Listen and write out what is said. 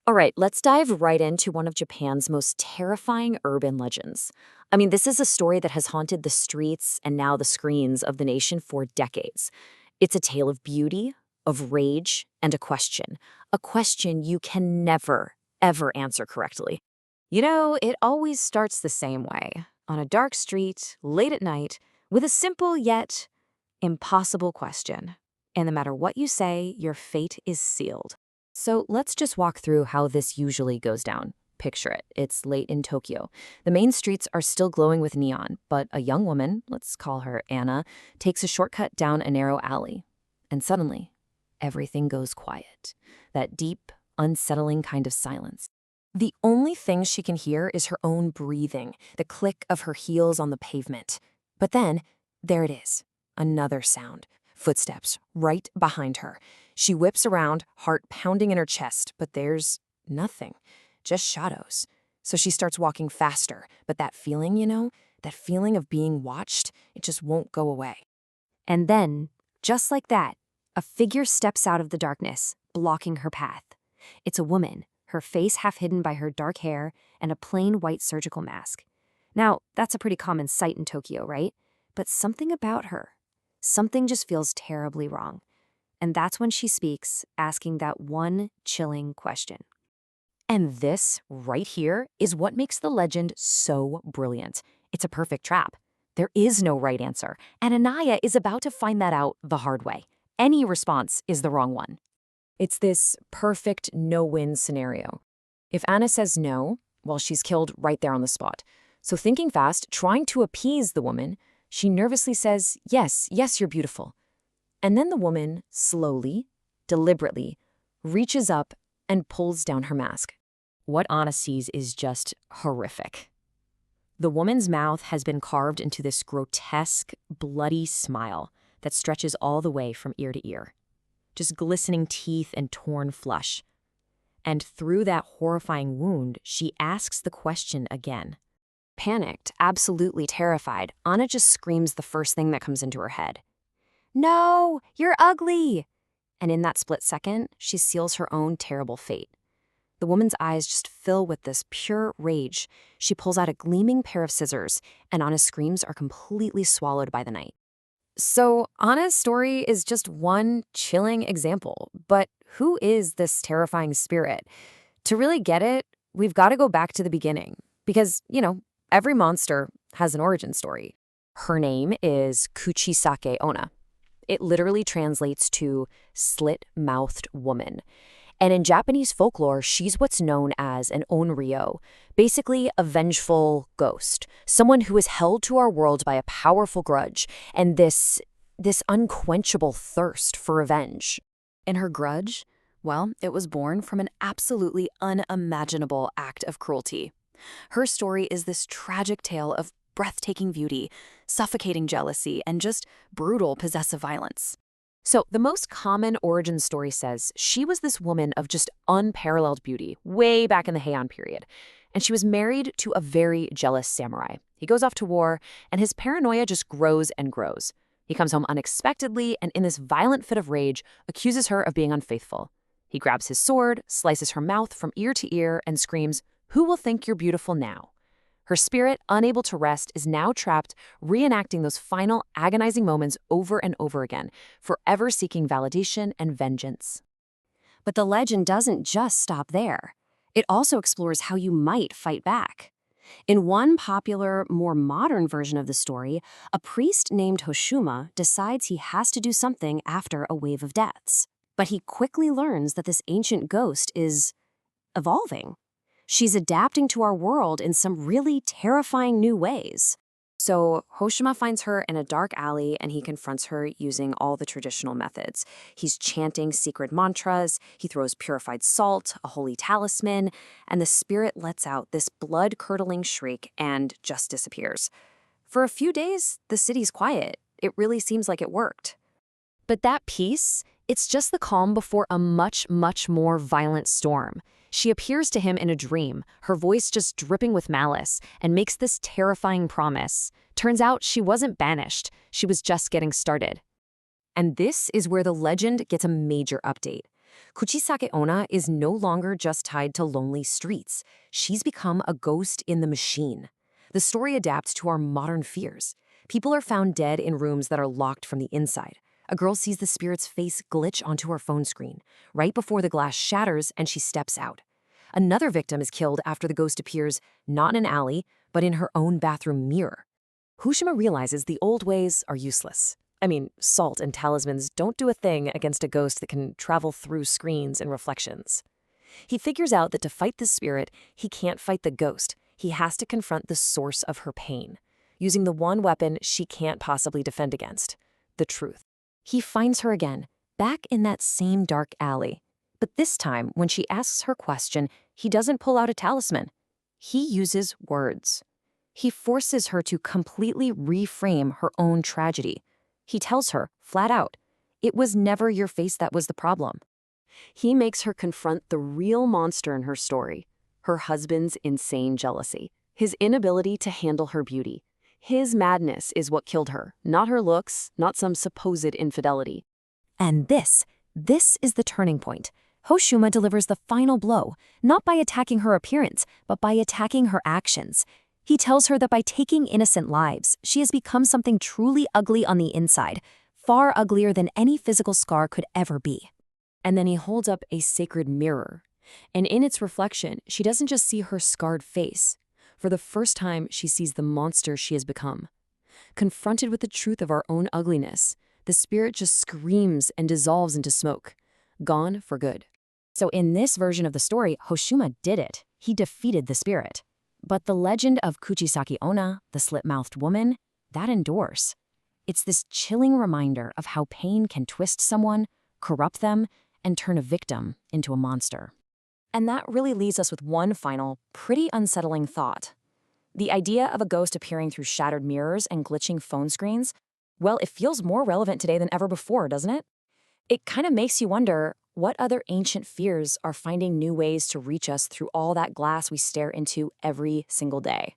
All right, let's dive right into one of Japan's most terrifying urban legends. I mean, this is a story that has haunted the streets and now the screens of the nation for decades. It's a tale of beauty, of rage, and a question you can never, ever answer correctly. It always starts the same way, on a dark street, late at night, with a simple yet impossible question. And no matter what you say, your fate is sealed. So let's just walk through how this usually goes down. Picture it. It's late in Tokyo. The main streets are still glowing with neon, but a young woman, let's call her Anna, takes a shortcut down a narrow alley. And suddenly, everything goes quiet. That deep, unsettling kind of silence. The only thing she can hear is her own breathing, the click of her heels on the pavement. But then, there it is. Another sound. Footsteps, right behind her. She whips around, heart pounding in her chest, but there's nothing. Just shadows. So she starts walking faster, but that feeling, that feeling of being watched, it just won't go away. And then, just like that, a figure steps out of the darkness, blocking her path. It's a woman, her face half hidden by her dark hair and a plain white surgical mask. Now, that's a pretty common sight in Tokyo, right? But something about her, something just feels terribly wrong. And that's when she speaks, asking that one chilling question. And this, right here, is what makes the legend so brilliant. It's a perfect trap. There is no right answer, and Anaya is about to find that out the hard way. Any response is the wrong one. It's this perfect no-win scenario. If Anna says no, well, she's killed right there on the spot. So thinking fast, trying to appease the woman, she nervously says, yes, you're beautiful. And then the woman, slowly, deliberately, reaches up and pulls down her mask. What Anna sees is just horrific. The woman's mouth has been carved into this grotesque, bloody smile that stretches all the way from ear to ear. Just glistening teeth and torn flesh. And through that horrifying wound, she asks the question again. Panicked, absolutely terrified, Anna just screams the first thing that comes into her head. No, you're ugly! And in that split second, she seals her own terrible fate. The woman's eyes just fill with this pure rage. She pulls out a gleaming pair of scissors, and Anna's screams are completely swallowed by the night. So Anna's story is just one chilling example, but who is this terrifying spirit? To really get it, we've got to go back to the beginning, because, every monster has an origin story. Her name is Kuchisake Onna. It literally translates to slit-mouthed woman. And in Japanese folklore, she's what's known as an onryo, basically a vengeful ghost, someone who is held to our world by a powerful grudge and this unquenchable thirst for revenge. And her grudge, well, it was born from an absolutely unimaginable act of cruelty. Her story is this tragic tale of breathtaking beauty, suffocating jealousy, and just brutal possessive violence. So the most common origin story says she was this woman of just unparalleled beauty way back in the Heian period, and she was married to a very jealous samurai. He goes off to war, and his paranoia just grows and grows. He comes home unexpectedly and in this violent fit of rage accuses her of being unfaithful. He grabs his sword, slices her mouth from ear to ear, and screams, "Who will think you're beautiful now?" Her spirit, unable to rest, is now trapped, reenacting those final agonizing moments over and over again, forever seeking validation and vengeance. But the legend doesn't just stop there. It also explores how you might fight back. In one popular, more modern version of the story, a priest named Hoshuma decides he has to do something after a wave of deaths. But he quickly learns that this ancient ghost is evolving. She's adapting to our world in some really terrifying new ways. So Hoshima finds her in a dark alley and he confronts her using all the traditional methods. He's chanting secret mantras, he throws purified salt, a holy talisman, and the spirit lets out this blood-curdling shriek and just disappears. For a few days, the city's quiet. It really seems like it worked. But that peace, it's just the calm before a much, much more violent storm. She appears to him in a dream, her voice just dripping with malice, and makes this terrifying promise. Turns out she wasn't banished, she was just getting started. And this is where the legend gets a major update. Kuchisake Onna is no longer just tied to lonely streets. She's become a ghost in the machine. The story adapts to our modern fears. People are found dead in rooms that are locked from the inside. A girl sees the spirit's face glitch onto her phone screen, right before the glass shatters and she steps out. Another victim is killed after the ghost appears not in an alley, but in her own bathroom mirror. Hushima realizes the old ways are useless. I mean, salt and talismans don't do a thing against a ghost that can travel through screens and reflections. He figures out that to fight this spirit, he can't fight the ghost. He has to confront the source of her pain, using the one weapon she can't possibly defend against, the truth. He finds her again, back in that same dark alley. But this time, when she asks her question, he doesn't pull out a talisman. He uses words. He forces her to completely reframe her own tragedy. He tells her, flat out, it was never your face that was the problem. He makes her confront the real monster in her story, her husband's insane jealousy, his inability to handle her beauty. His madness is what killed her, not her looks, not some supposed infidelity. And this is the turning point. Hoshuma delivers the final blow, not by attacking her appearance, but by attacking her actions. He tells her that by taking innocent lives, she has become something truly ugly on the inside, far uglier than any physical scar could ever be. And then he holds up a sacred mirror. And in its reflection, she doesn't just see her scarred face. For the first time, she sees the monster she has become. Confronted with the truth of our own ugliness, the spirit just screams and dissolves into smoke, gone for good. So in this version of the story, Hoshuma did it. He defeated the spirit. But the legend of Kuchisake Onna, the slit-mouthed woman, that endures. It's this chilling reminder of how pain can twist someone, corrupt them, and turn a victim into a monster. And that really leaves us with one final, pretty unsettling thought. The idea of a ghost appearing through shattered mirrors and glitching phone screens, well, it feels more relevant today than ever before, doesn't it? It kind of makes you wonder, what other ancient fears are finding new ways to reach us through all that glass we stare into every single day?